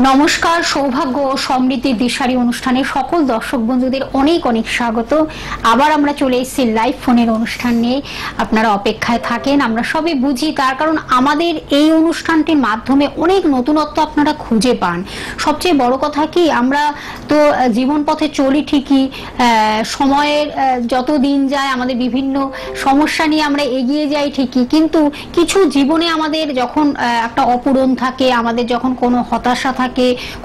নমস্কার, সৌভাগ্য ও সমৃদ্ধির দিশারি অনুষ্ঠানে সকল দর্শক বন্ধুদের অনেক অনেক স্বাগত। আবার আমরা চলে এসেছি লাইভ ফোনের অনুষ্ঠান নিয়ে। আপনারা অপেক্ষায় থাকেন, আমরা সবই বুঝি, তার কারণ আমাদের এই অনুষ্ঠানটির মাধ্যমে অনেক নতুনত্ব আপনারা খুঁজে পান। সবচেয়ে বড় কথা কি, আমরা তো জীবন পথে চলি ঠিকই, সময়ের যত দিন যায় আমাদের বিভিন্ন সমস্যা নিয়ে আমরা এগিয়ে যাই ঠিকই, কিন্তু কিছু জীবনে আমাদের যখন একটা অপূরণ থাকে, আমাদের যখন কোনো হতাশা থাকে,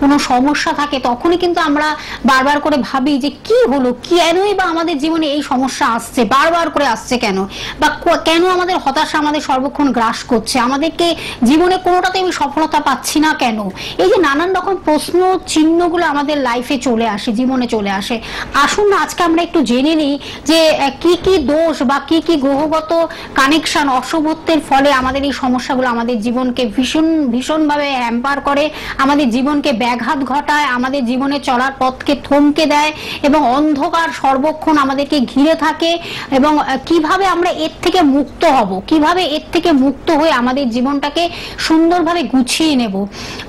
কোনো সমস্যা থাকে, তখনই কিন্তু আমরা বারবার করে ভাবি যে কি হলো, কেনই বা আমাদের জীবনে এই সমস্যা আসছে, বারবার করে আসছে কেন, বা কেন আমাদের হতাশা আমাদের সর্বক্ষণ গ্রাস করছে, আমাদেরকে জীবনে কোনোটাতে আমি সফলতা পাচ্ছি না কেন। এই যে নানান রকম প্রশ্ন চিহ্নগুলো আমাদের লাইফে চলে আসে, জীবনে চলে আসে। আসুন না আজকে আমরা একটু জেনে নিই যে কি কি দোষ বা কি কি গ্রহগত কানেকশন, অশুভত্বের ফলে আমাদের এই সমস্যাগুলো আমাদের জীবনকে ভীষণভাবে হ্যাম্পার করে, আমাদের জীবনকে ব্যাঘাত ঘটায়, আমাদের জীবনে চলার পথকে থমকে দেয় এবং অন্ধকার সর্বক্ষণ আমাদেরকে ঘিরে থাকে। এবং কিভাবে আমরা এর থেকে মুক্ত হব, কিভাবে এর থেকে মুক্ত হয়ে আমাদের জীবনটাকে সুন্দরভাবে গুছিয়ে নেব।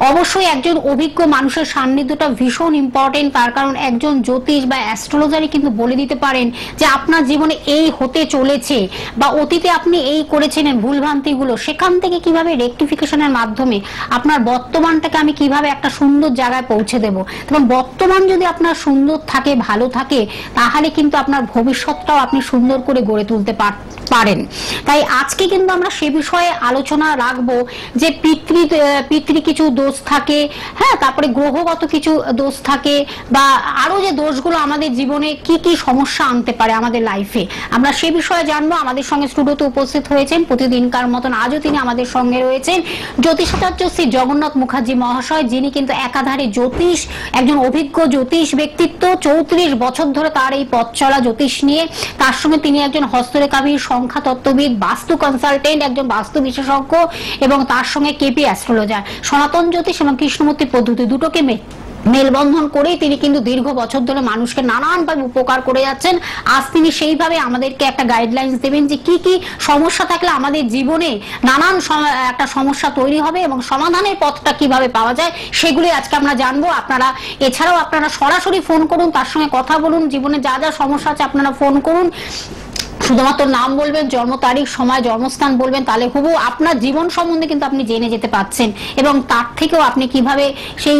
অবশ্যই একজন অভিজ্ঞ মানুষের সান্নিধ্যটা ভীষণ ইম্পর্টেন্ট, তার কারণ একজন জ্যোতিষ বা অ্যাস্ট্রোলজারই কিন্তু বলে দিতে পারেন যে আপনার জীবনে এই হতে চলেছে, বা অতীতে আপনি এই করেছিলেন ভুলভ্রান্তিগুলো, সেখান থেকে কিভাবে রেকটিফিকেশনের মাধ্যমে আপনার বর্তমানটাকে আমি কিভাবে একটা সুন্দর জায়গায় পৌঁছে দেব। তখন বর্তমান যদি আপনার সুন্দর থাকে, ভালো থাকে, তাহলে কিন্তু আপনার ভবিষ্যৎটাও আপনি সুন্দর করে গড়ে তুলতে পারেন। তাই আজকে কিন্তু আমরা সে বিষয়ে আলোচনা রাখবো যে পিতৃ কিছু দোষ থাকে, হ্যাঁ, তারপরে গ্রহগত কিছু দোষ থাকে, বা আরো যে দোষগুলো আমাদের জীবনে কি কি সমস্যা আনতে পারে আমাদের লাইফে, আমরা সে বিষয়ে জানবো। আমাদের সঙ্গে স্টুডিওতে উপস্থিত হয়েছেন প্রতিদিনকার মতন আজও তিনি আমাদের সঙ্গে রয়েছেন জ্যোতিষাচার্য শ্রী জগন্নাথ মুখার্জি মহাশয়, যিনি কিন্তু একাধারে জ্যোতিষ, একজন অভিজ্ঞ জ্যোতিষ ব্যক্তিত্ব। 34 বছর ধরে তার এই পথ চলা জ্যোতিষ নিয়ে, তার সঙ্গে তিনি একজন হস্তরেখাবিদ, সংখ্যা তত্ত্ববিদ, বাস্তু কনসালটেন্ট, একজন বাস্তু বিশেষজ্ঞ, এবং তার সঙ্গে কেপি অ্যাস্ট্রোলজার। সনাতন জ্যোতিষ এবং কৃষ্ণমূর্তি পদ্ধতি দুটোকে মেলবন্ধন করেই তিনি কিন্তু দীর্ঘ বছর ধরে মানুষকে নানানভাবে উপকার করে যাচ্ছেন। আজ তিনি সেইভাবে আমাদেরকে একটা গাইডলাইন্স দেবেন যে কি কি সমস্যা থাকলে আমাদের জীবনে নানান একটা সমস্যা তৈরি হবে এবং সমাধানের পথটা কিভাবে পাওয়া যায়, সেগুলি আজকে আমরা জানবো। আপনারা এছাড়াও আপনারা সরাসরি ফোন করুন, তার সঙ্গে কথা বলুন, জীবনে যা যা সমস্যা আছে আপনারা ফোন করুন, শুধুমাত্র নাম বলবেন, জন্ম তারিখ, সময়, জন্মস্থান বলবেন, তাহলে হুবহু আপনার জীবন সম্বন্ধে কিন্তু আপনি জেনে যেতে পারছেন, এবং তার থেকেও আপনি কিভাবে সেই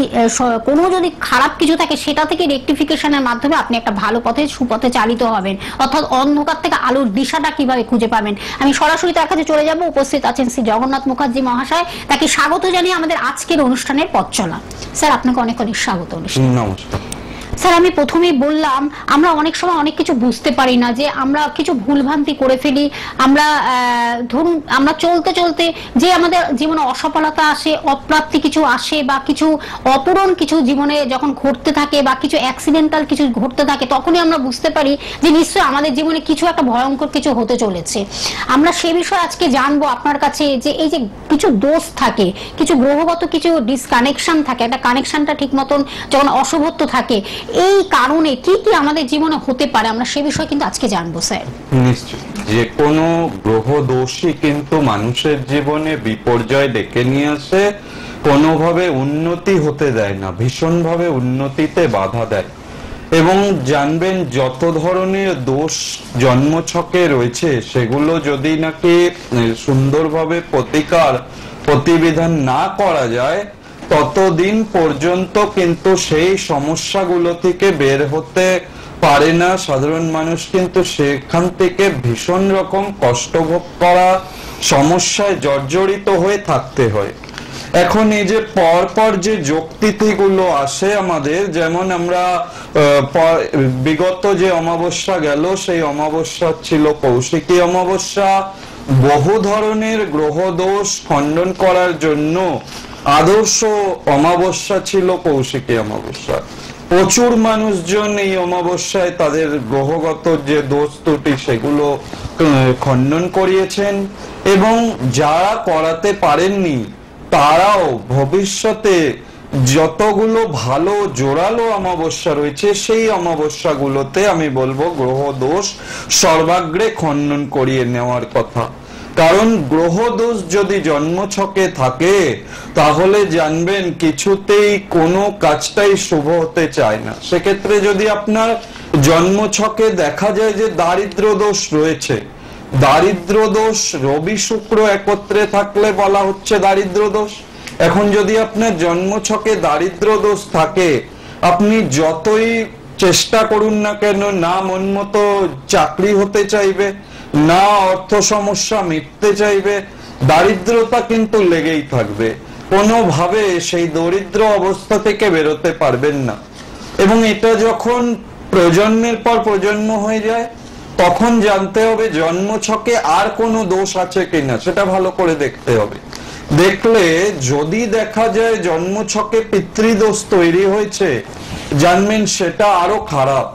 কোনো যদি খারাপ কিছু থাকে সেটা থেকে রেকটিফিকেশনের মাধ্যমে আপনি একটা ভালো পথে, সুপথে চালিত হবেন, অর্থাৎ অন্ধকার থেকে আলোর দিশাটা কিভাবে খুঁজে পাবেন। আমি সরাসরি তার কাছে চলে যাব। উপস্থিত আছেন শ্রী জগন্নাথ মুখার্জি মহাশয়, তাকে স্বাগত জানিয়ে আমাদের আজকের অনুষ্ঠানের পথ চলা। স্যার, আপনাকে অনেক অনেক স্বাগত। নমস্কার স্যার, আমি প্রথমেই বললাম আমরা অনেক সময় অনেক কিছু বুঝতে পারি না, যে আমরা কিছু ভুলভ্রান্তি করে ফেলি। আমরা ধরুন আমরা চলতে চলতে যে আমাদের জীবনে অসফলতা আসে, অপ্রাপ্তি কিছু আসে, বা কিছু অপূরণ কিছু জীবনে যখন ঘটতে থাকে, বা কিছু অ্যাক্সিডেন্টাল কিছু ঘটতে থাকে, তখনই আমরা বুঝতে পারি যে নিশ্চয়ই আমাদের জীবনে কিছু একটা ভয়ঙ্কর কিছু হতে চলেছে। আমরা সে বিষয়ে আজকে জানবো আপনার কাছে, যে এই যে কিছু দোষ থাকে, কিছু গ্রহগত কিছু ডিসকানেকশন থাকে, একটা কানেকশনটা ঠিক মতন যখন অশুভত্ব থাকে, এই কারণে কি কি আমাদের জীবনে হতে পারে, আমরা সে বিষয়ে কিন্তু আজকে জানবো। স্যার, নিশ্চয় যে কোনো গ্রহ দোষই কিন্তু মানুষের জীবনে বিপর্যয় ডেকে নিয়ে আসে, কোনোভাবে উন্নতি হতে দেয় না, ভীষণভাবে উন্নতিতে বাধা দেয়। এবং জানবেন যত ধরনের দোষ জন্মছকে রয়েছে, সেগুলো যদি নাকি সুন্দরভাবে প্রতিবিধান না করা যায়, ততদিন পর্যন্ত কিন্তু সেই সমস্যাগুলো থেকে বের হতে পারে না সাধারণ মানুষ। কিন্তু সেখান থেকে ভীষণ রকম কষ্ট ভোগ করা, সমস্যায় জর্জরিত হয়ে থাকতে হয়। এখন এই যে পরপর যে যোগতিথিগুলো আসে আমাদের, যেমন আমরা বিগত যে অমাবস্যা গেল, সেই অমাবস্যা ছিল কৌশিকী অমাবস্যা। বহু ধরনের গ্রহ দোষ খণ্ডন করার জন্য আদর্শ অমাবস্যা ছিল কৌশিকী অমাবস্যা। প্রচুর মানুষজন এই অমাবস্যায় তাদের গ্রহগত যে দোষ ত্রুটি সেগুলো খণ্ডন করিয়েছেন, এবং যারা করাতে পারেননি তারাও ভবিষ্যতে যতগুলো ভালো জোরালো অমাবস্যা রয়েছে, সেই অমাবস্যাগুলোতে আমি বলবো গ্রহ দোষ সর্বাগ্রে খণ্ডন করিয়ে নেওয়ার কথা। কারণ গ্রহ দোষ যদি জন্মছকে থাকে তাহলে জানবেন কিছুতেই কোনো কাজটাই শুভ হতে চায় না। সেক্ষেত্রে যদি আপনার জন্মছকে দেখা যায় যে দারিদ্র দোষ রয়েছে, দারিদ্র দোষ রবি শুক্র একত্রে থাকলে বলা হচ্ছে দারিদ্র দোষ। এখন যদি আপনার জন্মছকে দারিদ্র দোষ থাকে, আপনি যতই চেষ্টা করুন না কেন, না মন মতো চাকরি হতে চাইবে, না অর্থ সমস্যা মিটতে চাইবে, দারিদ্রতা কিন্তু লেগেই থাকবে, কোনোভাবে সেই দরিদ্র অবস্থা থেকে বেরোতে পারবেন না। এবং এটা যখন প্রজন্মের পর প্রজন্ম হয়ে যায় তখন জানতে হবে জন্মছকে আর কোনো দোষ আছে কিনা, সেটা ভালো করে দেখতে হবে। দেখলে যদি দেখা যায় জন্মছকে পিতৃদোষ তৈরি হয়েছে, জানবেন সেটা আরো খারাপ।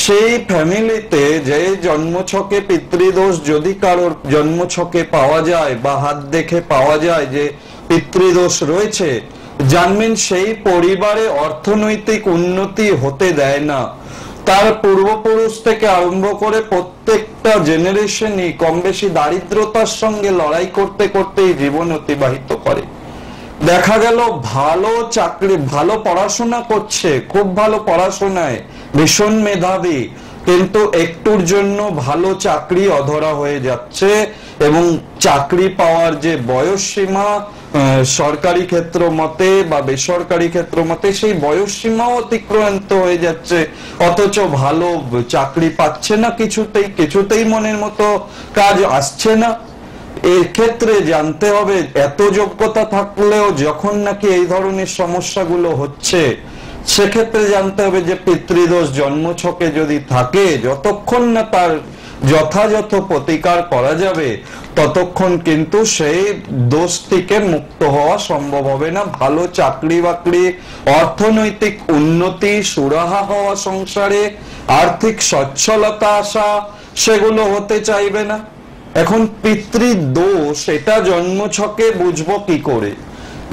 সেই ফ্যামিলিতে যে জন্মছকে পিতৃদোষ যদি কারোর জন্মছকে পাওয়া যায় বা হাত দেখে পাওয়া যায় যে পিতৃদোষ রয়েছে, জানবেন সেই পরিবারে অর্থনৈতিক উন্নতি হতে দেয় না। তার পূর্বপুরুষ থেকে আরম্ভ করে প্রত্যেকটা জেনারেশনই কম বেশি দারিদ্রতার সঙ্গে লড়াই করতে করতেই জীবন অতিবাহিত করে। দেখা গেল ভালো চাকরি, ভালো পড়াশোনা করছে, খুব ভালো পড়াশোনায় ভীষণ মেধাবী, কিন্তু একটুর জন্য ভালো চাকরি অধরা হয়ে যাচ্ছে এবং চাকরি পাওয়ার যে বয়স সীমা সরকারি ক্ষেত্র মতে বা বেসরকারি ক্ষেত্র মতে সেই বয়স সীমাও অতিক্রান্ত হয়ে যাচ্ছে, অথচ ভালো চাকরি পাচ্ছে না, কিছুতেই মনের মতো কাজ আসছে না। এর ক্ষেত্রে জানতে হবে এত যোগ্যতা থাকলেও যখন নাকি এই ধরনের সমস্যাগুলো হচ্ছে, সেক্ষেত্রে জানতে হবে যে পিতৃদোষ জন্মছকে যদি থাকে, যতক্ষণ না তার যথাযথ প্রতিকার করা যাবে ততক্ষণ কিন্তু সেই দোষ থেকে মুক্ত হওয়া সম্ভব হবে না। ভালো চাকরি বাকরি, অর্থনৈতিক উন্নতি, সুরাহা হওয়া সংসারে, আর্থিক সচ্ছলতা আসা, সেগুলো হতে চাইবে না। এখন পিতৃদোষ এটা জন্মছকে বুঝবো কি করে?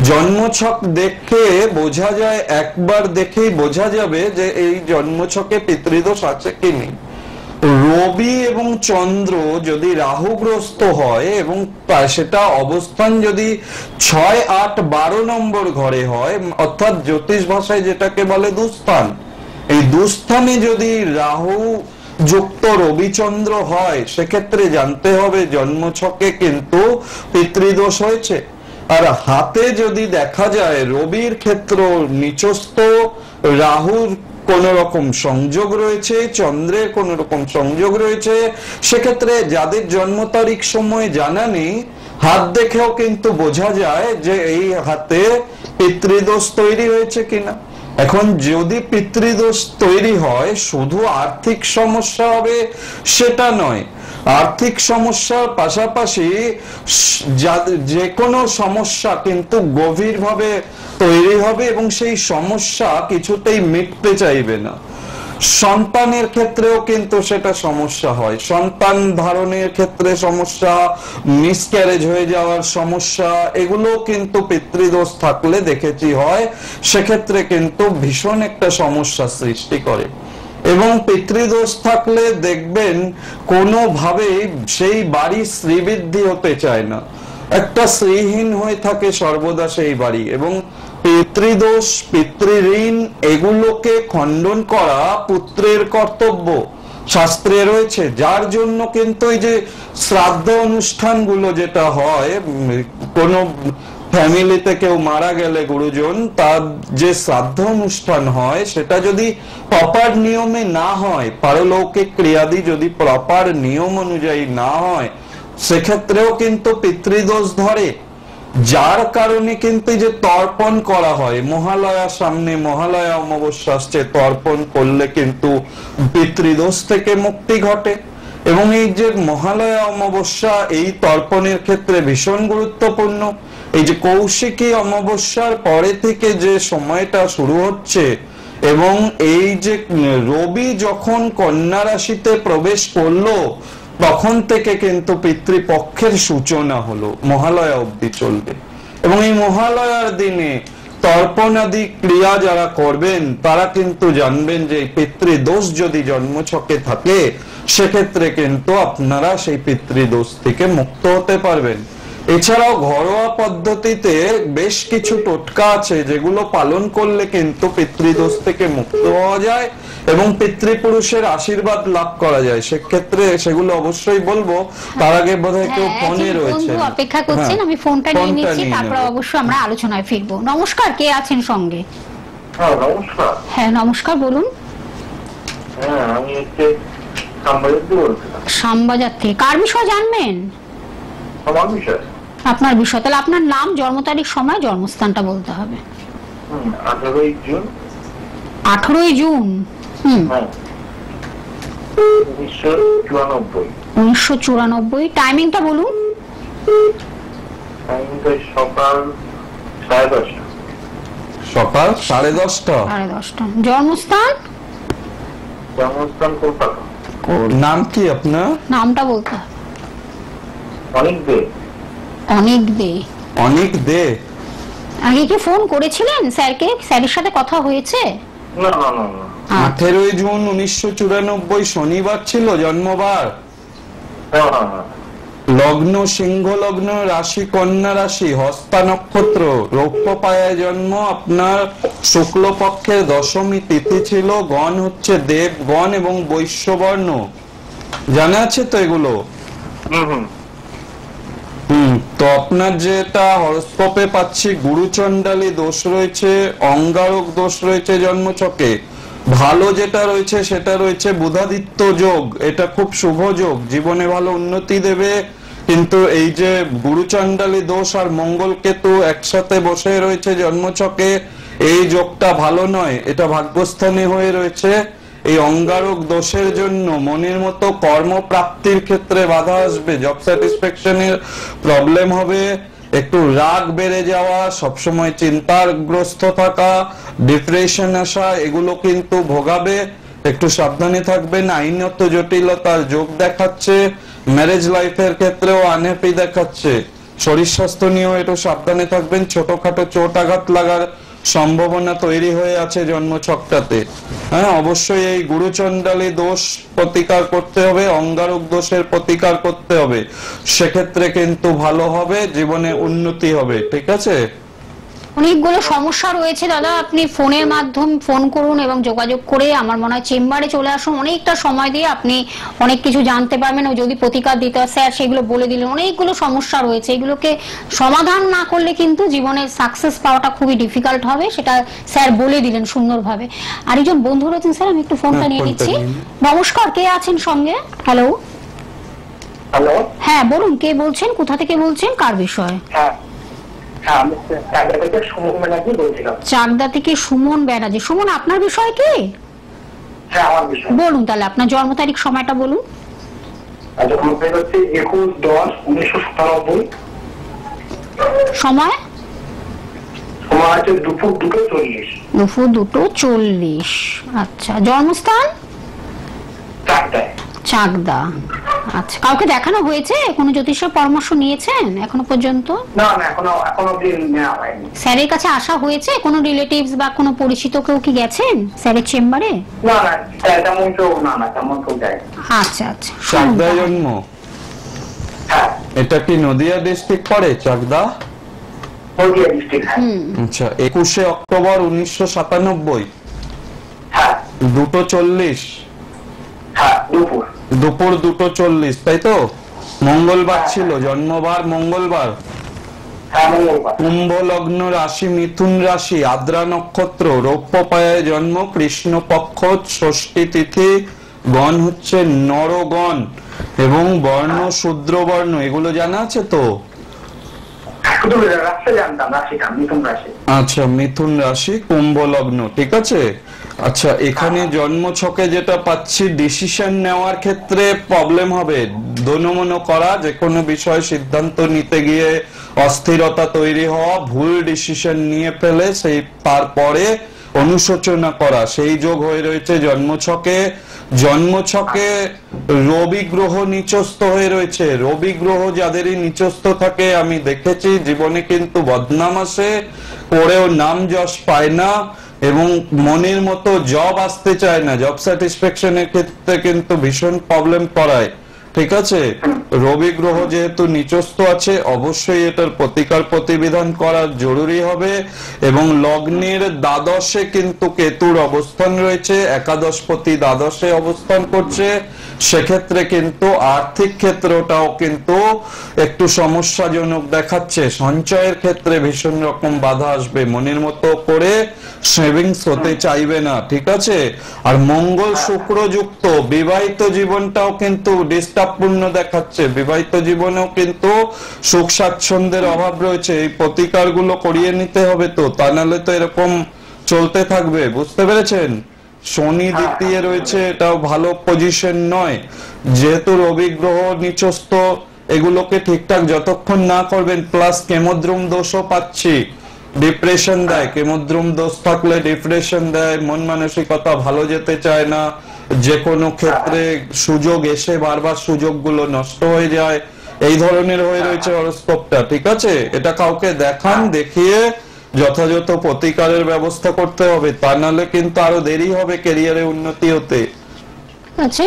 জন্মছক দেখে বোঝা যায়, একবার দেখেই বোঝা যাবে যে এই জন্মছকে পিতৃদোষ আছে কি নেই। রবি এবং চন্দ্র যদি রাহুগ্রস্ত হয় এবং সেটা অবস্থান যদি 6, 8, 12 নম্বর ঘরে হয়, অর্থাৎ জ্যোতিষ ভাষায় যেটাকে বলে দুস্থান, এই দুস্থানে যদি রাহু যুক্ত রবিচন্দ্র হয়, সেক্ষেত্রে জানতে হবে জন্মছকে কিন্তু পিতৃদোষ হয়েছে। আর হাতে যদি দেখা যায় রবির ক্ষেত্র নিচস্থ, রাহুর কোন রকম সংযোগ রয়েছে, চন্দ্রের কোন রকম সংযোগ রয়েছে, সেক্ষেত্রে যাদের জন্ম তারিখ সময় জানা নেই, হাত দেখেও কিন্তু বোঝা যায় যে এই হাতে পিতৃদোষ তৈরি হয়েছে কিনা। এখন যদি পিতৃদোষ তৈরি হয়, শুধু আর্থিক সমস্যা হবে সেটা নয়, আর্থিক সমস্যার পাশাপাশি যে কোনো সমস্যা কিন্তু গভীরভাবে তৈরি হবে এবং সেই সমস্যা কিছুতেই মিটতে চাইবে না। সন্তানের ক্ষেত্রেও কিন্তু সেটা সমস্যা হয়, সন্তান ধারণের ক্ষেত্রে সমস্যা, মিসক্যারেজ হয়ে যাওয়ার সমস্যা, এগুলো কিন্তু পিতৃদোষ থাকলে দেখেছি হয়। সেক্ষেত্রে কিন্তু ভীষণ একটা সমস্যা সৃষ্টি করে। এবং পিতৃদোষ থাকলে দেখবেন কোনোভাবেই সেই বাড়ি শ্রীবৃদ্ধি হতে চায় না, একটা শ্রীহীন হয়ে থাকে সর্বদা সেই বাড়ি। এবং পিতৃদোষ, পিতৃঋণ এগুলোকে খণ্ডন করা পুত্রের কর্তব্য, শাস্ত্রে রয়েছে। যার জন্য কিন্তু এই যে শ্রাদ্ধ অনুষ্ঠানগুলো যেটা হয়, কোন ফ্যামিলিতে কেউ মারা গেলে গুরুজন, তার যে শ্রাদ্ধ অনুষ্ঠান হয় সেটা যদি প্রপার নিয়মে না হয়, পারলৌকিক ক্রিয়াদি যদি প্রপার নিয়ম অনুযায়ী না হয়, সেক্ষেত্রেও কিন্তু পিতৃদোষ ধরে। যার কারণে কিন্তু যে তর্পণ করা হয়, মহালয়া সামনে, মহালয়া অমাবস্যা আসছে, তর্পণ করলে কিন্তু পিতৃদোষ থেকে মুক্তি ঘটে। এবং এই যে মহালয়া অমাবস্যা, এই তর্পণের ক্ষেত্রে ভীষণ গুরুত্বপূর্ণ। এই যে কৌশিকী অমাবস্যার পরে থেকে যে সময়টা শুরু হচ্ছে এবং এই যে রবি যখন কন্যা রাশিতে প্রবেশ করলো, তখন থেকে কিন্তু পিতৃপক্ষের সূচনা হলো, মহালয়া অবধি চলবে। এবং এই মহালয়ার দিনে তর্পণাদি ক্রিয়া যারা করবেন তারা কিন্তু জানবেন যে পিতৃদোষ যদি জন্মছকে থাকে সেক্ষেত্রে কিন্তু আপনারা সেই পিতৃদোষ থেকে মুক্ত হতে পারবেন। এছাড়াও ঘরোয়া পদ্ধতিতে বেশ কিছু টোটকা আছে যেগুলো পালন করলে কিন্তু পিতৃদোষ থেকে মুক্ত হওয়া যায় এবং পিতৃপুরুষের আশীর্বাদ লাভ করা যায়। সেক্ষেত্রে সেগুলো অবশ্যই বলবো। তার আগে বোধহয় কেউ ফোনে রয়েছে, অপেক্ষা করছেন, আমি ফোনটা নিয়ে নিচ্ছি, তারপর অবশ্যই আমরা আলোচনায় ফিরবো। নমস্কার, কে আছেন সঙ্গে? নমস্কার। হ্যাঁ নমস্কার, বলুন। আমি শ্যামবাজার থেকে। কার বিষয় জানবেন? আমার বিষয়। আপনার বিষয়। তাহলে আপনার নাম, জন্ম তারিখ, সময়, জন্মস্থানটা বলতে হবে। 18ই জুন। 18ই জুন 1994। 1994। টাইমিংটা বলুন। সকাল 10:30। সকাল 10:30। 10:30। জন্মস্থান? জন্মস্থান কলকাতা। নাম কি আপনার? নামটা বলতে হবে। অনেক দে। অনেক দে। অনেক দে। আগে কি ফোন করেছিলেন স্যারকে? স্যারের সাথে কথা হয়েছে? না না না না। 18ই জুন 1994 শনিবার ছিল জন্মবার। লগ্ন সিংহ লগ্ন, রাশি কন্যা রাশি, হস্তা নক্ষত্র, রৌপ্য পায়ায় জন্ম। আপনার শুক্লপক্ষের দশমী তিথি ছিল। গণ হচ্ছে দেবগণ এবং বৈশ্যবর্ণ। জানা আছে তো এগুলো? তো আপনার যেটা হরস্কোপে পাচ্ছি, গুরুচণ্ডালী দোষ রয়েছে, অঙ্গারক দোষ রয়েছে জন্মছকে। ভালো যেটা রয়েছে সেটা রয়েছে বুধাদিত্য যোগ। এটা খুব শুভ যোগ, জীবনে ভালো উন্নতি দেবে। কিন্তু এই যে গুরুচণ্ডালী দোষ আর মঙ্গল কেতু একসাথে বসে রয়েছে জন্মছকে, এই যোগটা ভালো নয়। এটা ভাগ্যস্থানে হয়ে রয়েছে। এই অঙ্গারক দোষের জন্য মনের মতো কর্মপ্রাপ্তির ক্ষেত্রে বাধা আসবে, জব স্যাটিসফ্যাকশনের প্রবলেম হবে, একটু রাগ বেড়ে যাওয়া, সবসময় চিন্তাগ্রস্ত থাকা, ডিপ্রেশন আসা, এগুলো কিন্তু ভোগাবে। একটু সাবধানে থাকবেন। আইনত জটিলতার যোগ দেখাচ্ছে। ম্যারেজ লাইফের ক্ষেত্রেও আনহ্যাপি দেখাচ্ছে। শরীর স্বাস্থ্য নিয়েও একটু সাবধানে থাকবেন। ছোটখাটো চোট আঘাত লাগার সম্ভাবনা তৈরি হয়ে আছে জন্মছকটাতে। হ্যাঁ, অবশ্যই এই গুরুচণ্ডালী দোষ প্রতিকার করতে হবে, অঙ্গারক দোষের প্রতিকার করতে হবে। সেক্ষেত্রে কিন্তু ভালো হবে, জীবনে উন্নতি হবে। ঠিক আছে? অনেকগুলো সমস্যা রয়েছে দাদা, আপনি ফোনের মাধ্যমে ফোন করুন এবং যোগাযোগ করে আমার মনে হয় চেম্বারে চলে আসুন। অনেকটা সময় দিয়ে আপনি অনেক কিছু জানতে পারবেন ও যদি প্রতিকার দিতে হয় স্যার সেগুলো বলে দিলেন। অনেকগুলো সমস্যা রয়েছে, এগুলোকে সমাধান না করলে কিন্তু জীবনে সাকসেস পাওয়াটা খুবই ডিফিকাল্ট হবে, সেটা স্যার বলে দিলেন সুন্দরভাবে। আরেকজন বন্ধু রয়েছেন, স্যার আমি একটু ফোনটা নিয়ে নিচ্ছি। নমস্কার, কে আছেন সঙ্গে? হ্যালো। হ্যালো। হ্যাঁ বলুন, কে বলছেন, কোথা থেকে বলছেন, কার বিষয়? চাকদা থেকে সুমন ব্যানার্জি। সুমন, আপনার বিষয় কি? বলুন তাহলে আপনার জন্ম তারিখ, সময়টা বলুন। 21/10/1997। সময়? দুপুর 2:40। দুপুর 2:40। আচ্ছা, জন্মস্থান? চাকদা। আচ্ছা, কাউকে দেখানো হয়েছে? কোনো জ্যোতিষ পরামর্শ নিয়েছেন এখনো পর্যন্ত? না না, এখনো নেওয়া হয়নি। স্যারের কাছে আসা হয়েছে? কোনো রিলেটিভস বা কোনো পরিচিত কেউ কি গেছেন স্যারের চেম্বারে? না না, তেমন কেউ না, তেমন কেউ যায়। আচ্ছা আচ্ছা। চাকদা জন্ম? হ্যাঁ। এটা কি নদিয়া ডিস্ট্রিক্ট পড়ে চাকদা? নদিয়া ডিস্ট্রিক্ট। হ্যাঁ। আচ্ছা, 21শে অক্টোবর 1997। হ্যাঁ। 2:40। হ্যাঁ, দুপুর 2:40, তাই তো? মঙ্গলবার ছিল জন্মবার, মঙ্গলবার। হ্যাঁ, মঙ্গলবার। কুম্ভ লগ্ন, রাশি মিথুন রাশি, আদ্রা নক্ষত্র, রৌপ্য পায়ায় জন্ম, কৃষ্ণ পক্ষ, ষষ্ঠী তিথি, গণ হচ্ছে নরগণ এবং বর্ণ শূদ্র বর্ণ। এগুলো জানা আছে তো? আচ্ছা, মিথুন রাশি, কুম্ভ লগ্ন, ঠিক আছে। আচ্ছা, এখানে জন্ম ছকে যেটা পাচ্ছি, ডিসিশন নেওয়ার ক্ষেত্রে প্রবলেম হবে। দোনমনো করা, যে কোনো বিষয়ে সিদ্ধান্ত নিতে গিয়ে অস্থিরতা তৈরি হওয়া, ভুল ডিসিশন নিয়ে ফেলে সেই তারপরে অনুশোচনা করা, সেই যোগ হয়ে রয়েছে জন্মছকে। জন্মছকে রবি গ্রহ নিচস্থ হয়ে রয়েছে। রবি গ্রহ যাদেরই নিচস্থ থাকে আমি দেখেছি জীবনে কিন্তু বদনাম আসে, পরেও নাম যশ পায় না এবং মনের মতো জব আসতে চায় না, জব স্যাটিসফ্যাকশনের ক্ষেত্রে কিন্তু ভীষণ প্রবলেম করায়। ঠিক আছে, রবি গ্রহ যেহেতু নিচস্থ আছে অবশ্যই এটার প্রতিকার প্রতিবিধান করা জরুরি হবে। এবং লগ্নের দ্বাদশে কিন্তু কেতুর অবস্থান রয়েছে, একাদশপতি দ্বাদশে অবস্থান করছে, সেক্ষেত্রে কিন্তু আর্থিক ক্ষেত্রটাও কিন্তু একটু সমস্যাজনক দেখাচ্ছে। সঞ্চয়ের ক্ষেত্রে ভীষণ রকম বাধা আসবে, মনের মতো করে সেভিংস হতে চাইবে না। ঠিক আছে, আর মঙ্গল শুক্র যুক্ত বিবাহিত জীবনটাও কিন্তু ডিস্টার্বপূর্ণ দেখাচ্ছে, বিবাহিত জীবনেও কিন্তু সুখ স্বাচ্ছন্দ্যের অভাব রয়েছে। এই প্রতিকারগুলো করিয়ে নিতে হবে, তো তা নাহলে তো এরকম চলতে থাকবে। বুঝতে পেরেছেন? শনি দ্বিতীয় রয়েছে, এটাও ভালো পজিশন নয়। যেহেতু রবি গ্রহ নিচস্থ, এগুলোকে ঠিকঠাক যতক্ষণ না করবেন, প্লাস কেমদ্রুম দোষও পাচ্ছি, ডিপ্রেশন দেয়। কেমদ্রুম দোষ থাকলে ডিপ্রেশন দেয়, মন মানসিকতা ভালো যেতে চায় না, যে কোনো ক্ষেত্রে সুযোগ এসে বারবার সুযোগগুলো নষ্ট হয়ে যায়, এই ধরনের হয়ে রয়েছে হরোস্কোপটা। ঠিক আছে, এটা কাউকে দেখান, দেখিয়ে যথাযথ প্রতিকারের ব্যবস্থা করতে হবে, তা নাহলে কিন্তু আরো দেরি হবে ক্যারিয়ারে উন্নতি হতে। আচ্ছা,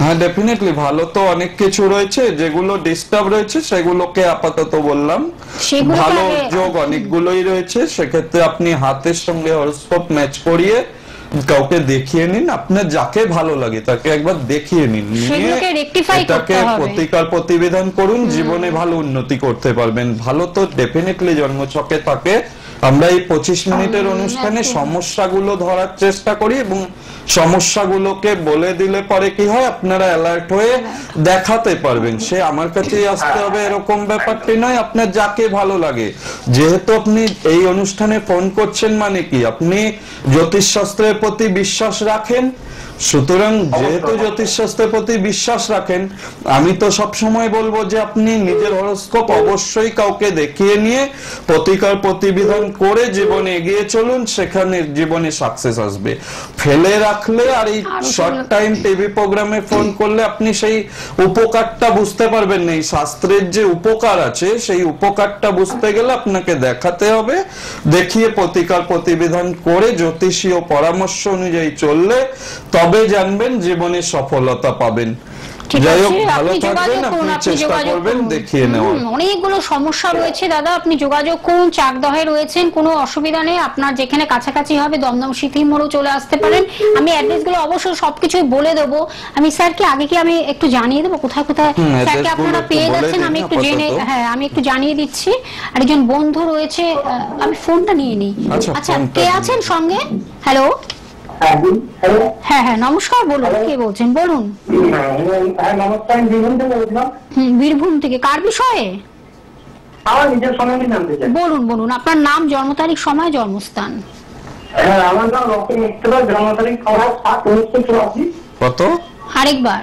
হ্যাঁ ডেফিনেটলি ভালো তো অনেক কিছু রয়েছে, যেগুলো ডিস্টার্ব রয়েছে সেগুলোকে আপাতত বললাম। ভালো যোগ অনেকগুলোই রয়েছে, সেক্ষেত্রে আপনি হাতের সঙ্গে হরোস্কোপ ম্যাচ করিয়ে কাউকে দেখিয়ে নিন, আপনার যাকে ভালো লাগে তাকে একবার দেখিয়ে নিন, নিয়ে এটাকে প্রতিকার প্রতিবিধান করুন, জীবনে ভালো উন্নতি করতে পারবেন। ভালো তো ডেফিনেটলি জন্মছকে থাকে। আমরা এই 25 মিনিটের অনুষ্ঠানে সমস্যাগুলো ধরার চেষ্টা করি এবং সমস্যাগুলোকে বলে দিলে পরে কি হয়, আপনারা অ্যালার্ট হয়ে দেখাতে পারবেন। সে আমার কাছেই আসতে হবে এরকম ব্যাপারটি নয়, আপনার যাকে ভালো লাগে। যেহেতু আপনি এই অনুষ্ঠানে ফোন করছেন মানে কি আপনি জ্যোতিষশাস্ত্রের প্রতি বিশ্বাস রাখেন, সুতরাং যেহেতু জ্যোতিষশাস্ত্রের প্রতি বিশ্বাস রাখেন, আমি তো সব সময় বলবো যে আপনি নিজের হরোস্কোপ অবশ্যই কাউকে দেখিয়ে নিয়ে প্রতিকার প্রতিবিধান করে জীবনে এগিয়ে চলুন, সেখানে জীবনে সাকসেস আসবে। ফেলে রাখলে আর এই শর্ট টাইম টিভি প্রোগ্রামে ফোন করলে আপনি সেই উপকারটা বুঝতে পারবেন না। এই শাস্ত্রের যে উপকার আছে সেই উপকারটা বুঝতে গেলে আপনাকে দেখাতে হবে, দেখিয়ে প্রতিকার প্রতিবিধান করে জ্যোতিষীয় পরামর্শ অনুযায়ী চললে তবে জানবেন জীবনে সফলতা পাবেন। যাই হোক, ভালো থাকবেন, আপনি চেষ্টা করবেন দেখিয়ে নেওয়ার। অনেকগুলো সমস্যা রয়েছে দাদা, আপনি যোগাযোগ করুন। চাকদহে রয়েছেন, কোনো অসুবিধা নেই, আপনার যেখানে কাছাকাছি হবে দমদম সিটি মোড়ও চলে আসতে পারেন। আমি অ্যাড্রেস গুলো অবশ্যই সবকিছুই বলে দেবো। আমি স্যারকে আগে কি আমি একটু জানিয়ে দেবো কোথায় কোথায় স্যারকে আপনারা পেয়ে যাচ্ছেন, আমি একটু জেনে, হ্যাঁ আমি একটু জানিয়ে দিচ্ছি। আর একজন বন্ধু রয়েছে, আমি ফোনটা নিয়ে নিই। আচ্ছা, কে আছেন সঙ্গে? হ্যালো, হ্যাঁ হ্যাঁ নমস্কার, বলুন কে বলছেন, বলুন। নমস্কার, বীরভূম থেকে বলছিলাম। বীরভূম থেকে, কার বিষয়ে? আমার নিজের সম্বন্ধে জানতে চাই। বলুন বলুন, আপনার নাম, জন্ম তারিখ, সময়, জন্মস্থান। হ্যাঁ, আমার নাম রকি মিত্র, জন্ম তারিখ 7/1984। কত? আরেকবার।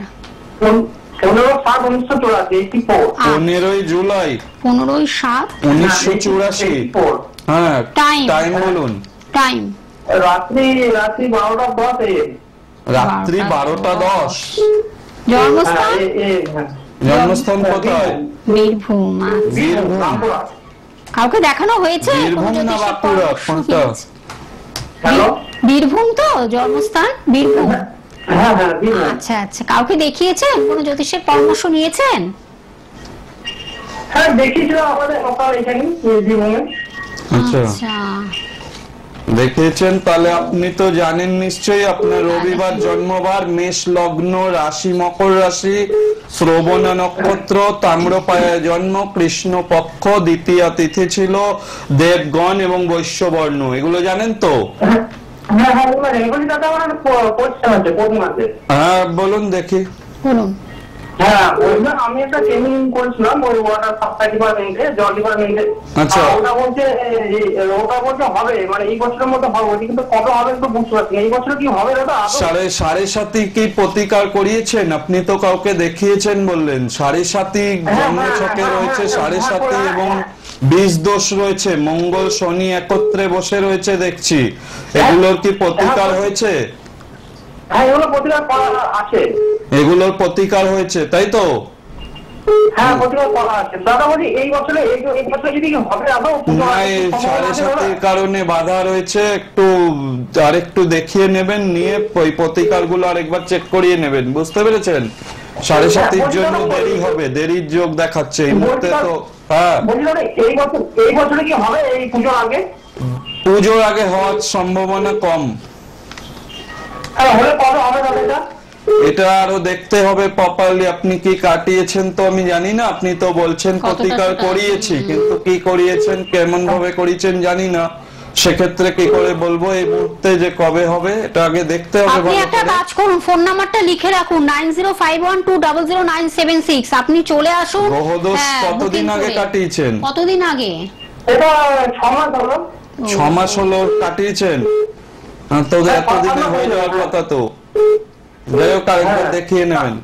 15/7/1984। 15 জুলাই 15/7/1984। হ্যাঁ, টাইম বলুন। টাইম রাত্রি 12:10। রাত্রি 12:10। জন্মস্থান? জন্মস্থান কোথায়? বীরভূম। বীরভূম। কাউকে দেখানো হয়েছে? বীরভূম না বাঁকুড়া কোনটা? হ্যালো, বীরভূম তো জন্মস্থান? বীরভূম। হ্যাঁ হ্যাঁ বীরভূম। আচ্ছা আচ্ছা, কাউকে দেখিয়েছেন, কোনো জ্যোতিষের পরামর্শ নিয়েছেন? হ্যাঁ দেখিয়েছিলাম আমাদের সকাল এখানে বীরভূমে। আচ্ছা, দেখিয়েছেন, তাহলে আপনি তো জানেন নিশ্চয়ই। আপনার রবিবার জন্মবার, মেষ লগ্ন, রাশি মকর রাশি, শ্রবণা নক্ষত্র, তাম্রপায়ায় জন্ম, কৃষ্ণ পক্ষ, দ্বিতীয়া তিথি ছিল, দেবগণ এবং বৈশ্যবর্ণ, এগুলো জানেন তো? হ্যাঁ হ্যাঁ, হ্যাঁ বলুন দেখি। বলুন। হ্যাঁ, আমি একটা ট্রেনিং করেছিলাম ওই ওয়াটার সাপ্লাই ডিপার্টমেন্টে, জল ডিপার্টমেন্টে। আচ্ছা, ওটা বলছে হবে, মানে এই বছরের মধ্যে হবে, কিন্তু কবে হবে একটু বুঝতে পারছি না। এই বছর কি হবে দাদা? সাড়ে সাথী কি প্রতিকার করিয়েছেন? আপনি তো কাউকে দেখিয়েছেন বললেন। সাড়ে সাথী জন্মছকে রয়েছে, সাড়ে সাথী এবং বীজ দোষ রয়েছে, মঙ্গল শনি একত্রে বসে রয়েছে দেখছি, এগুলোর কি প্রতিকার হয়েছে? হ্যাঁ, এগুলো প্রতিকার করা আছে। এগুলোর প্রতিকার হয়েছে তাই তো? হ্যাঁ, প্রতিকার করা আছে। দাদা বলি এই বছরে যদি হবে আদৌ সাড়ে সাতির কারণে বাধা রয়েছে, আরেকটু দেখিয়ে নেবেন, নিয়ে ওই প্রতিকার গুলো আরেকবার চেক করিয়ে নেবেন, বুঝতে পেরেছেন? সাড়ে সাতির জন্য দেরি হবে, দেরির যোগ দেখাচ্ছে এই মুহূর্তে তো। হ্যাঁ, এই বছরে কি হবে এই পুজোর আগে? পুজোর আগে হওয়ার সম্ভাবনা কম। হলে কবে হবে দাদা? এটা আরো দেখতে হবে প্রপারলি। আপনি কি কাটিয়েছেন তো আমি জানি না, আপনি তো বলছেন প্রতিকার করিয়েছি, কিন্তু কি করিয়েছেন, কেমন ভাবে করিয়েছেন জানি না, সেক্ষেত্রে কি করে বলবো এই মুহূর্তে যে কবে হবে, এটা আগে দেখতে হবে। আপনি একটা কাজ করুন, ফোন নাম্বারটা লিখে রাখুন 9051200976। আপনি চলে আসুন। গ্রহদোষ কতদিন আগে কাটিয়েছেন? কতদিন আগে? এটা 6 মাস হলো। 6 মাস হলো কাটিয়েছেন? তো এতদিনে হয়ে যাওয়ার কথা তো। যাই হোক, আরেকবার দেখিয়ে নেবেন।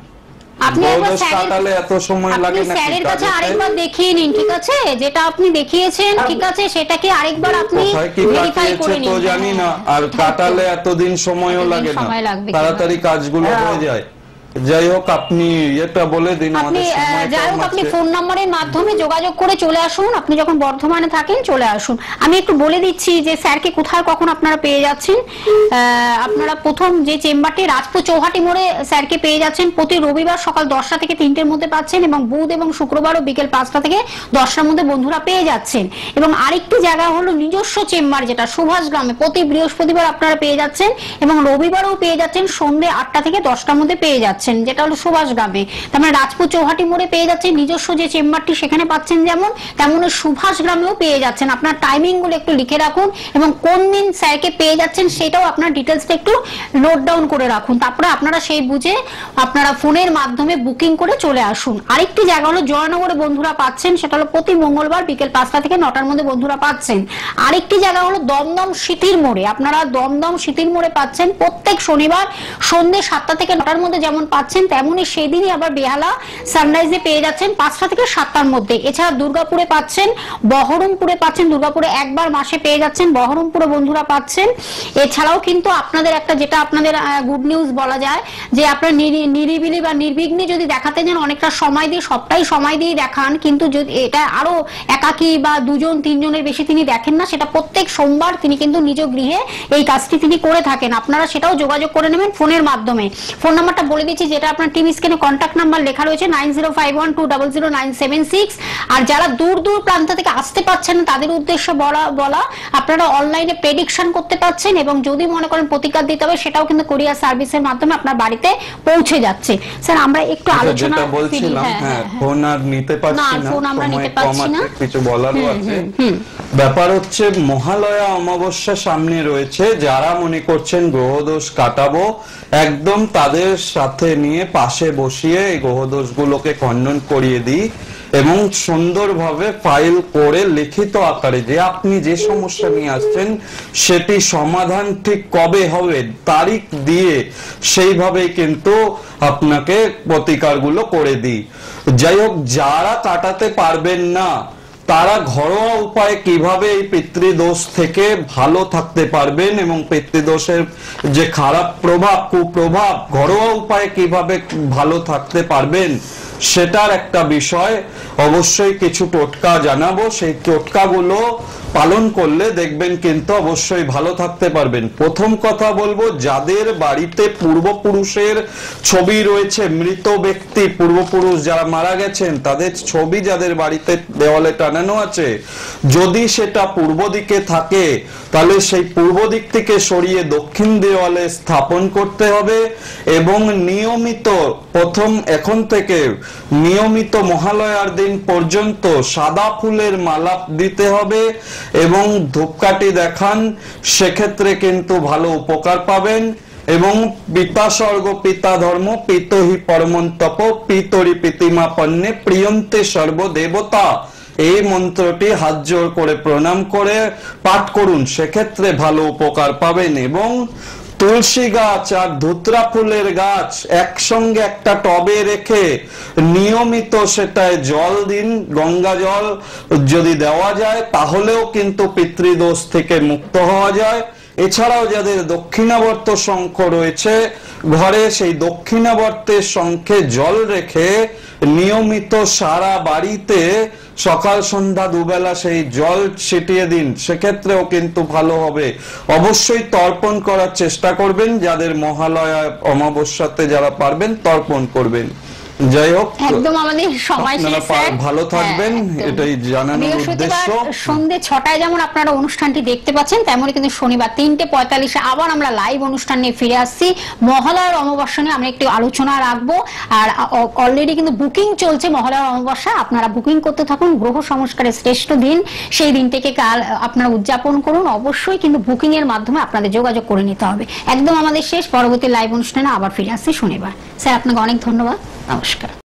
আপনি একবার কাটালে এত সময় লাগে না, স্যারের কাছে আরেকবার দেখিয়ে নিন, ঠিক আছে? যেটা আপনি দেখিয়েছেন ঠিক আছে, সেটাকে আরেকবার আপনি ভেরিফাই করে নিন। তো জানি না, আর কাটালে এতদিন সময়ও লাগে না, তাড়াতাড়ি কাজগুলো হয়ে যায়। যাই হোক, আপনি এটা বলে দিন। আপনি যাই হোক, আপনি ফোন নম্বরের মাধ্যমে যোগাযোগ করে চলে আসুন। আপনি যখন বর্ধমানে থাকেন চলে আসুন। আমি একটু বলে দিচ্ছি যে স্যারকে কোথায় কখন আপনারা পেয়ে যাচ্ছেন। আপনারা প্রথম যে চেম্বারটি রাজপুর চৌহাটি মোড়ে স্যারকে পেয়ে যাচ্ছেন, প্রতি রবিবার সকাল 10টা থেকে 3টের মধ্যে পাচ্ছেন, এবং বুধ এবং শুক্রবারও বিকেল 5টা থেকে 10টার মধ্যে বন্ধুরা পেয়ে যাচ্ছেন। এবং আরেকটি জায়গা হলো নিজস্ব চেম্বার, যেটা সুভাষ গ্রামে, প্রতি বৃহস্পতিবার আপনারা পেয়ে যাচ্ছেন, এবং রবিবারও পেয়ে যাচ্ছেন সন্ধ্যে 8টা থেকে 10টার মধ্যে পেয়ে যাচ্ছেন, যেটা হলো সুভাষ গ্রামে। তার মানে রাজপুর চৌহাটি মোড়ে পেয়ে যাচ্ছেন নিজস্ব যে চেম্বারটি, সেখানে পাচ্ছেন যেমন, তেমন সুভাষ গ্রামেও পেয়ে যাচ্ছেন। আপনার টাইমিং গুলো একটু লিখে রাখুন, এবং কোন দিন স্যারকে পেয়ে যাচ্ছেন সেটাও আপনার ডিটেলসটা একটু নোট ডাউন করে রাখুন। তারপরে আপনারা সেই বুঝে আপনারা ফোনের মাধ্যমে বুকিং করে চলে আসুন। আরেকটি জায়গা হলো জয়নগরে বন্ধুরা পাচ্ছেন, সেটা হলো প্রতি মঙ্গলবার বিকেল 5টা থেকে 9টার মধ্যে বন্ধুরা পাচ্ছেন। আরেকটি জায়গা হলো দমদম সিটির মোড়ে, আপনারা দমদম সিটির মোড়ে পাচ্ছেন প্রত্যেক শনিবার সন্ধ্যে 7টা থেকে 9টার মধ্যে যেমন পাচ্ছেন, তেমনই সেদিনই আবার বেহালা সানরাইজে পেয়ে যাচ্ছেন 5টা থেকে 7টার মধ্যে। এছাড়া দুর্গাপুরে পাচ্ছেন, বহরমপুরে পাচ্ছেন, দুর্গাপুরে একবার মাসে পেয়ে যাচ্ছেন, বহরমপুরে বন্ধুরা পাচ্ছেন। এছাড়াও কিন্তু আপনাদের একটা, যেটা আপনাদের গুড নিউজ বলা যায়, যে আপনার নিরিবিলি বা নির্বিঘ্নে যদি দেখাতে যান, অনেকটা সময় দিয়ে, সবটাই সময় দিয়ে দেখান, কিন্তু যদি এটা আরো একাকী বা 2-3 জনের বেশি তিনি দেখেন না, সেটা প্রত্যেক সোমবার তিনি কিন্তু নিজ গৃহে এই কাজটি তিনি করে থাকেন। আপনারা সেটাও যোগাযোগ করে নেবেন ফোনের মাধ্যমে। ফোন নাম্বারটা বলে দিচ্ছি, যেটা আপনার টিভি স্ক্রিনে কন্ট্যাক্ট নাম্বার লেখা রয়েছে 9051200976। আর যারা দূর দূর প্রান্ত থেকে আসতে পারছেন তাদের উদ্দেশ্যে বলা, আপনারা অনলাইনে প্রেডিকশন করতে পারছেন, এবং যদি মনে করেন প্রতিকার দিতে হবে, সেটাও কিন্তু কুরিয়ার সার্ভিসের মাধ্যমে আপনার বাড়িতে পৌঁছে যাচ্ছে। স্যার, আমরা একটু আলোচনা বলছিলাম, হ্যাঁ, ফোন আর নিতে পারছি না, ফোন আমরা নিতে পারছি না, কিছু বলারও আছে। ব্যাপার হচ্ছে মহালয়া অমাবস্যা সামনে রয়েছে, যারা মনে করছেন গ্রহদোষ কাটাবো, একদম তাদের সাথে নিয়ে পাশে বসিয়ে এই গ্রহদোষ গুলোকে খণ্ডন করিয়ে দিই, এবং সুন্দরভাবে ফাইল করে লিখিত আকারে যে আপনি যে সমস্যা নিয়ে আসছেন সেটি সমাধান ঠিক কবে হবে তারিখ দিয়ে সেইভাবে কিন্তু আপনাকে প্রতিকারগুলো করে দিই। যাই হোক, যারা কাটাতে পারবেন না তারা ঘরোয়া উপায়ে কিভাবে এই পিতৃদোষ থেকে ভালো থাকতে পারবেন, এবং পিতৃদোষের যে খারাপ প্রভাব, কুপ্রভাব, ঘরোয়া উপায়ে কিভাবে ভালো থাকতে পারবেন, সেটার একটা বিষয় অবশ্যই কিছু টোটকা জানাবো। সেই টোটকাগুলো পালন করলে দেখবেন কিন্তু অবশ্যই ভালো থাকতে পারবেন। প্রথম কথা বলবো, যাদের বাড়িতে পূর্বপুরুষের ছবি রয়েছে, মৃত ব্যক্তি, পূর্বপুরুষ যারা মারা গেছেন তাদের ছবি যাদের বাড়িতে দেওয়ালে টানানো আছে, যদি সেটা পূর্ব দিকে থাকে তাহলে সেই পূর্ব দিক থেকে সরিয়ে দক্ষিণ দেওয়ালে স্থাপন করতে হবে, এবং নিয়মিত এখন থেকে নিয়মিত মহালয়ার দিন পর্যন্ত সাদা ফুলের মালা দিতে হবে, এবং ধূপকাঠি দেখান, সেক্ষেত্রে কিন্তু ভালো উপকার পাবেন। এবং পিতা স্বর্গ পিতা ধর্ম পিতহি পরমন্তপ পিতরি পিতিমা পণ্যে প্রিয়ন্তে সর্বদেবতা, এই মন্ত্রটি হাত জোড় করে প্রণাম করে পাঠ করুন, সেক্ষেত্রে ভালো উপকার পাবেন। এবং তুলসী গাছ আর ধুত্রা ফুলের গাছ একসঙ্গে একটা টবে রেখে নিয়মিত সেটায় জল দিন, গঙ্গা জল যদি দেওয়া যায় তাহলেও কিন্তু পিতৃদোষ থেকে মুক্ত হওয়া যায়। এছাড়াও যাদের দক্ষিণাবর্ত শঙ্খ রয়েছে ঘরে, সেই দক্ষিণাবর্তের শঙ্খে জল রেখে নিয়মিত সারা বাড়িতে সকাল সন্ধ্যা দুবেলা সেই জল ছিটিয়ে দিন, সেক্ষেত্রেও কিন্তু ভালো হবে। অবশ্যই তর্পণ করার চেষ্টা করবেন, যাদের মহালয়া অমাবস্যাতে যারা পারবেন তর্পণ করবেন। যাই হোক, একদম আমাদের সময় শেষ স্যার। ভালো থাকবেন, এটাই জানানোর উদ্দেশ্য। সন্ধ্যে 6টায় যেমন আপনারা অনুষ্ঠানটি দেখতে পাচ্ছেন, তেমনই কিন্তু শনিবার 3:45 আবার আমরা লাইভ অনুষ্ঠান নিয়ে ফিরে আসছি। মহালয়ার অমাবস্যা নিয়ে আমরা একটু আলোচনা রাখবো, আর অলরেডি কিন্তু বুকিং চলছে মহালয়ার অমাবস্যা। আপনারা বুকিং করতে থাকুন। গ্রহ সংস্কারের শ্রেষ্ঠ দিন, সেই দিনটিকে কাল আপনারা উদযাপন করুন। অবশ্যই কিন্তু বুকিং এর মাধ্যমে আপনাদের যোগাযোগ করে নিতে হবে। একদম আমাদের শেষ, পরবর্তী লাইভ অনুষ্ঠানে আবার ফিরে আসছি শনিবার। স্যার আপনাকে অনেক ধন্যবাদ, নমস্কার।